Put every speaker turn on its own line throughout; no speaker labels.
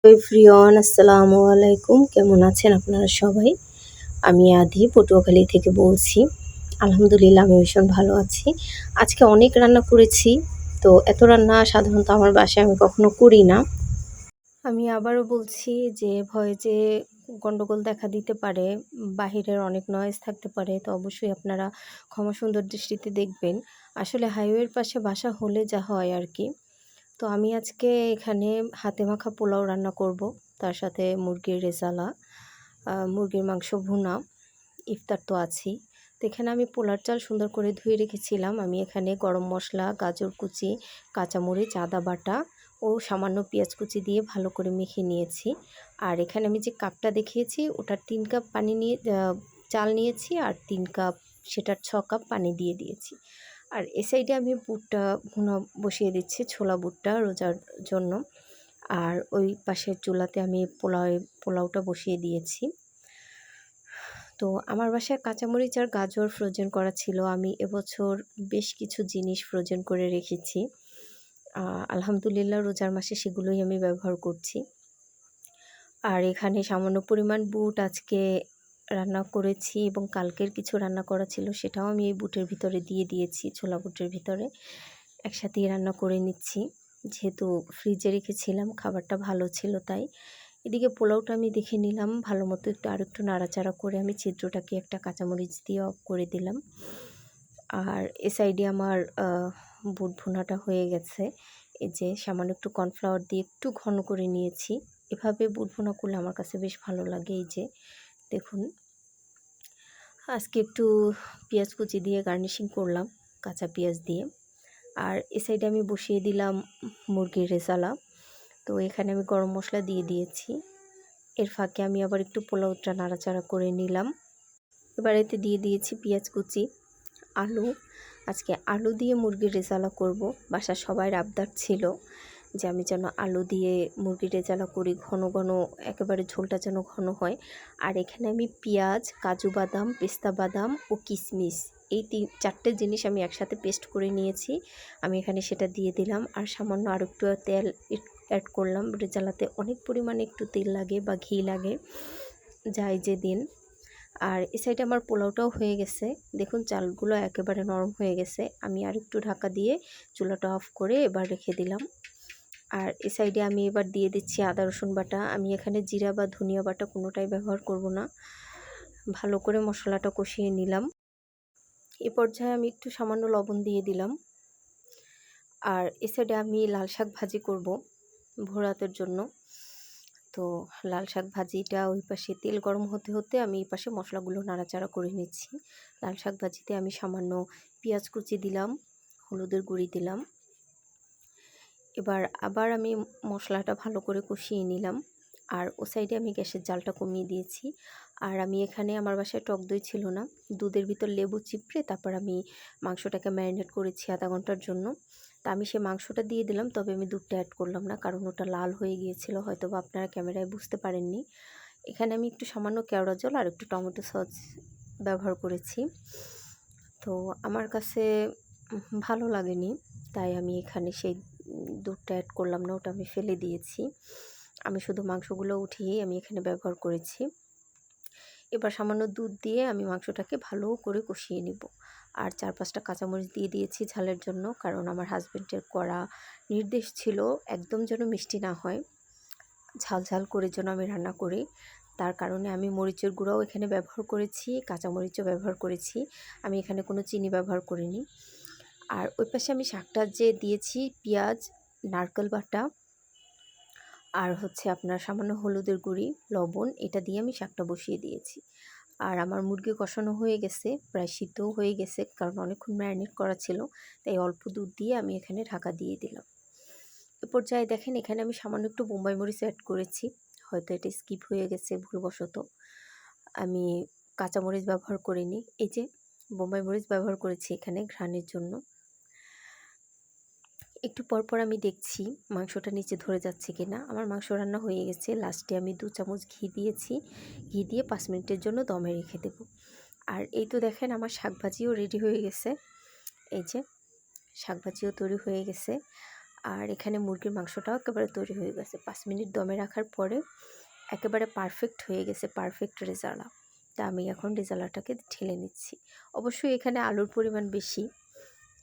Everyone আসসালামু আলাইকুম। কেমন আছেন আপনারা সবাই? আমি আদি পটুয়াখালী থেকে বলছি। আলহামদুলিল্লাহ আমি ভীষণ ভালো আছি। আজকে অনেক রান্না করেছি। তো এত রান্না সাধারণত আমার বাসায় আমি কখনো করি না। আমি আবারও বলছি যে ভয়েসে গন্ডগোল দেখা দিতে পারে, বাহিরের অনেক নয়েজ থাকতে পারে। তো অবশ্যই আপনারা ক্ষমা সুন্দর দৃষ্টিতে দেখবেন। আসলে হাইওয়ের পাশে বাসা হলে যা হয় আর কি। তো আমি আজকে এখানে হাতে মাখা পোলাও রান্না করব, তার সাথে মুরগির রেজালা, মুরগির মাংস ভুনা, ইফতার তো আছেই। তো এখানে আমি পোলার চাল সুন্দর করে ধুয়ে রেখেছিলাম। আমি এখানে গরম মশলা, গাজর কুচি, কাঁচামরিচ, আদা বাটা ও সামান্য পেঁয়াজ কুচি দিয়ে ভালো করে মেখে নিয়েছি। আর এখানে আমি যে কাপটা দেখিয়েছি ওটার 3 কাপ পানি নিয়ে চাল নিয়েছি, আর 3 কাপ সেটার 6 কাপ পানি দিয়ে দিয়েছি। আর এ সাইডে আমি বুটটা ভুনা বসিয়ে দিচ্ছি, ছোলা বুটটা রোজার জন্য। আর ওই পাশের চুলাতে আমি পোলাওটা বসিয়ে দিয়েছি। তো আমার বাসায় কাঁচামরিচ আর গাজর ফ্রোজেন করা ছিল। আমি এবছর বেশ কিছু জিনিস ফ্রোজেন করে রেখেছি। আলহামদুলিল্লাহ রোজার মাসে সেগুলোই আমি ব্যবহার করছি। আর এখানে সামান্য পরিমাণ বুট আজকে রান্না করেছি, এবং কালকের কিছু রান্না করা ছিল সেটাও আমি এই বুটের ভিতরে দিয়ে দিয়েছি, ছোলা বুটের ভিতরে একসাথেই রান্না করে নিচ্ছি। যেহেতু ফ্রিজে রেখেছিলাম, খাবারটা ভালো ছিল তাই। এদিকে পোলাওটা আমি দেখে নিলাম ভালো মতো, আরেকটু নাড়াচাড়া করে আমি ছিদ্রটাকে একটা কাঁচামরিচ দিয়ে অফ করে দিলাম। আর এ সাইডে আমার বুট ভুনাটা হয়ে গেছে। এই যে সামান্য একটু কর্নফ্লাওয়ার দিয়ে একটু ঘন করে নিয়েছি। এভাবে বুট ভুনা করলে আমার কাছে বেশ ভালো লাগে। এই যে দেখুন, আজকে একটু পেঁয়াজ কুচি দিয়ে গার্নিশিং করলাম, কাঁচা পেঁয়াজ দিয়ে। আর এ সাইডে আমি বসিয়ে দিলাম মুরগির রেজালা। তো এখানে আমি গরম মশলা দিয়ে দিয়েছি। এর ফাঁকে আমি আবার একটু পোলাওটা নাড়াচাড়া করে নিলাম। এবার এতে দিয়ে দিয়েছি পেঁয়াজ কুচি, আলু। আজকে আলু দিয়ে মুরগির রেজালা করব। বাসার সবাই আবদার ছিল যে আমি যেন আলু দিয়ে মুরগির রেজালা করি, ঘন ঘন, একেবারে ঝোলটা যেন ঘন হয়। আর এখানে আমি পেঁয়াজ, কাজু বাদাম, পেস্তা বাদাম ও কিশমিশ, এই 4টে জিনিস আমি একসাথে পেস্ট করে নিয়েছি। আমি এখানে সেটা দিয়ে দিলাম। আর সামান্য আর একটু তেল অ্যাড করলাম। রেজালাতে অনেক পরিমাণে একটু তেল লাগে বা ঘি লাগে, যাই যে দিন। আর এ সাইডে আমার পোলাওটাও হয়ে গেছে। দেখুন চালগুলো একেবারে নরম হয়ে গেছে। আমি আর একটু ঢাকা দিয়ে চুলাটা অফ করে এবার রেখে দিলাম। আর এ সাইডে আমি এবার দিয়ে দিচ্ছি আদা রসুন বাটা। আমি এখানে জিরা বা ধনিয়া বাটা কোনোটাই ব্যবহার করব না। ভালো করে মশলাটা কষিয়ে নিলাম। এ পর্যায়ে আমি একটু সামান্য লবণ দিয়ে দিলাম। আর এ সাইডে আমি লাল শাক ভাজি করব ভোর রাতের জন্য। তো লাল শাক ভাজিটা ওই পাশে তেল গরম হতে হতে আমি এই পাশে মশলাগুলো নাড়াচাড়া করে নিচ্ছি। লাল শাক ভাজিতে আমি সামান্য পেঁয়াজ কুচি দিলাম, হলুদের গুঁড়ি দিলাম। এবার আবার আমি মশলাটা ভালো করে কষিয়ে নিলাম। আর ও সাইডে আমি গ্যাসের জালটা কমিয়ে দিয়েছি। আর আমি এখানে, আমার বাসায় টক দই ছিল না, দুধের ভিতর লেবু চিপড়ে তারপর আমি মাংসটাকে ম্যারিনেট করেছি আধা ঘন্টার জন্য। তা আমি সে মাংসটা দিয়ে দিলাম, তবে আমি দুধটা অ্যাড করলাম না, কারণ ওটা লাল হয়ে গিয়েছিল, হয়তো বা আপনারা ক্যামেরায় বুঝতে পারেননি। এখানে আমি একটু সামান্য কেওড়া জল আর একটু টমেটো সস ব্যবহার করেছি। তো আমার কাছে ভালো লাগেনি, তাই আমি এখানে সেই দুধটা অ্যাড করলাম না, ওটা আমি ফেলে দিয়েছি। আমি শুধু মাংসগুলো উঠিয়েই আমি এখানে ব্যবহার করেছি। এবার সামান্য দুধ দিয়ে আমি মাংসটাকে ভালো করে কষিয়ে নিব। আর 4-5টা কাঁচামরিচ দিয়ে দিয়েছি ঝালের জন্য, কারণ আমার হাজব্যান্ডের করা নির্দেশ ছিল একদম যেন মিষ্টি না হয়, ঝাল ঝাল করে যেন আমি রান্না করি। তার কারণে আমি মরিচের গুঁড়াও এখানে ব্যবহার করেছি, কাঁচামরিচও ব্যবহার করেছি। আমি এখানে কোনো চিনি ব্যবহার করিনি। আর ওই পাশে আমি শাকটা যে দিয়েছি, পেঁয়াজ, নারকেল বাটা আর হচ্ছে আপনার সামান্য হলুদের গুঁড়ি, লবণ, এটা দিয়ে আমি শাকটা বসিয়ে দিয়েছি। আর আমার মুরগি কষানো হয়ে গেছে, প্রায় সিদ্ধও হয়ে গেছে, কারণ অনেকক্ষণ ম্যারিনেট করা ছিল, তাই অল্প দুধ দিয়ে আমি এখানে ঢাকা দিয়ে দিলাম। এ পর্যায়ে দেখেন এখানে আমি সামান্য একটু বোম্বাই মরিচ অ্যাড করেছি, হয়তো এটা স্কিপ হয়ে গেছে ভুলবশত। আমি কাঁচামরিচ ব্যবহার করিনি, এই যে বোম্বাই মরিচ ব্যবহার করেছি এখানে ঘ্রাণের জন্য। একটু পরপর আমি দেখছি মাংসটা নিচে ধরে যাচ্ছে কিনা। আমার মাংস রান্না হয়ে গেছে। লাস্টে আমি 2 চামচ ঘি দিয়েছি। ঘি দিয়ে 5 মিনিটের জন্য দমে রেখে দেব। আর এই তো দেখেন আমার শাকভাজিও রেডি হয়ে গেছে। এই যে শাকভাজিও তৈরি হয়ে গেছে। আর এখানে মুরগির মাংসটাও একেবারে তৈরি হয়ে গেছে। 5 মিনিট দমে রাখার পরে একেবারে পারফেক্ট হয়ে গেছে, পারফেক্ট রেজালা। তা আমি এখন রেজালাটাকে ঢেলে নিচ্ছি। অবশ্যই এখানে আলুর পরিমাণ বেশি,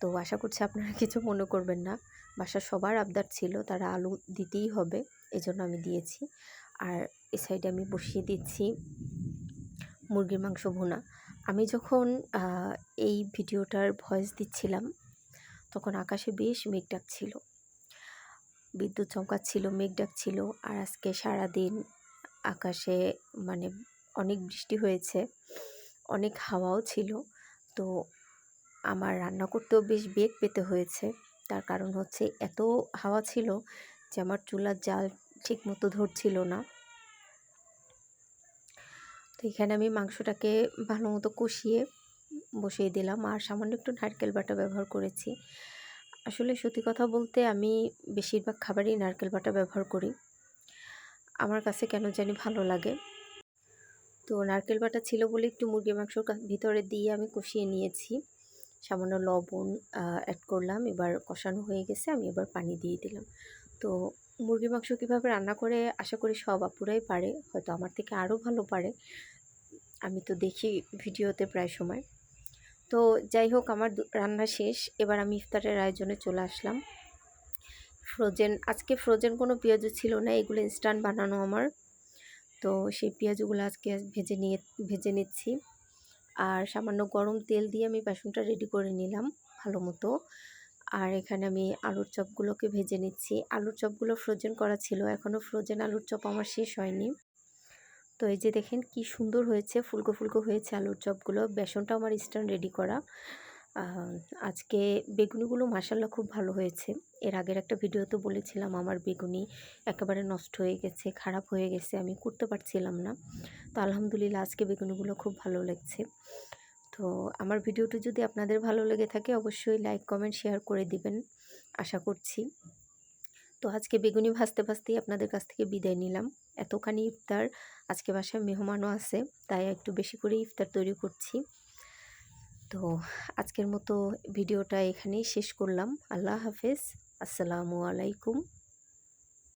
তো আশা করছি আপনারা কিছু মনে করবেন না। বাসার সবার আবদার ছিল, তারা আলু দিতেই হবে, এজন্য আমি দিয়েছি। আর এ সাইডে আমি বসিয়ে দিচ্ছি মুরগির মাংস ভুনা। আমি যখন এই ভিডিওটার ভয়েস দিচ্ছিলাম তখন আকাশে বেশ মেঘ ডাকছিল, বিদ্যুৎ চমকাচ্ছিল, মেঘ ডাকছিল। আর আজকে সারাদিন আকাশে মানে অনেক বৃষ্টি হয়েছে, অনেক হাওয়াও ছিল। তো আমার রান্না করতেও বেশ বেগ পেতে হয়েছে। তার কারণ হচ্ছে এত হাওয়া ছিল যে আমার চুলার জাল ঠিক মতো ধরছিল না। তো এখানে আমি মাংসটাকে ভালো মতো কষিয়ে বসিয়ে দিলাম, আর সামান্য একটু নারকেল বাটা ব্যবহার করেছি। আসলে সত্যি কথা বলতে আমি বেশিরভাগ খাবারেই নারকেল বাটা ব্যবহার করি, আমার কাছে কেন জানি ভালো লাগে। তো নারকেল বাটা ছিল বলে একটু মুরগির মাংসর ভিতরে দিয়ে আমি কষিয়ে নিয়েছি, সামান্য লবণ অ্যাড করলাম। এবার কষানো হয়ে গেছে, আমি এবার পানি দিয়ে দিলাম। তো মুরগির মাংস কীভাবে রান্না করে আশা করি সব আপুরাই পারে, হয়তো আমার থেকে আরও ভালো পারে, আমি তো দেখি ভিডিওতে প্রায় সময়। তো যাই হোক, আমার রান্না শেষ। এবার আমি ইফতারের আয়োজনে চলে আসলাম। আজকে ফ্রোজেন কোনো পেঁয়াজও ছিল না, এগুলো ইনস্ট্যান্ট বানানো আমার। তো সেই পেঁয়াজগুলো আজকে ভেজে নিচ্ছি। আর সামান্য গরম তেল দিয়ে আমি বেসনটা রেডি করে নিলাম ভালো মতো। আর এখানে আমি আলুর চপগুলোকে ভেজে নিচ্ছি। আলুর চপগুলো ফ্রোজেন করা ছিল, এখনও ফ্রোজেন আলুর চপ আমার শেষ হয়নি। তো এই যে দেখেন কি সুন্দর হয়েছে, ফুলকো ফুলকো হয়েছে আলুর চপগুলো। বেসনটা আমার ইনস্ট্যান্ট রেডি করা। আজকে বেগুনিগুলো মাশাআল্লাহ খুব ভালো হয়েছে। এর আগের একটা ভিডিওতে বলেছিলাম আমার বেগুনি একেবারে নষ্ট হয়ে গেছে, খারাপ হয়ে গেছে, আমি করতে পারছিলাম না। তো আলহামদুলিল্লাহ আজকে বেগুনিগুলো খুব ভালো লাগছে। তো আমার ভিডিওটি যদি আপনাদের ভালো লেগে থাকে অবশ্যই লাইক, কমেন্ট, শেয়ার করে দিবেন আশা করছি। তো আজকে বেগুনি ভাজতে ভাজতেই আপনাদের কাছ থেকে বিদায় নিলাম। এতখানি ইফতার, আজকে বাসায় মেহমানও আছে, তাই একটু বেশি করে ইফতার তৈরি করছি। তো আজকের মতো ভিডিওটা এখানেই শেষ করলাম। আল্লাহ হাফেজ, আসসালামু আলাইকুম।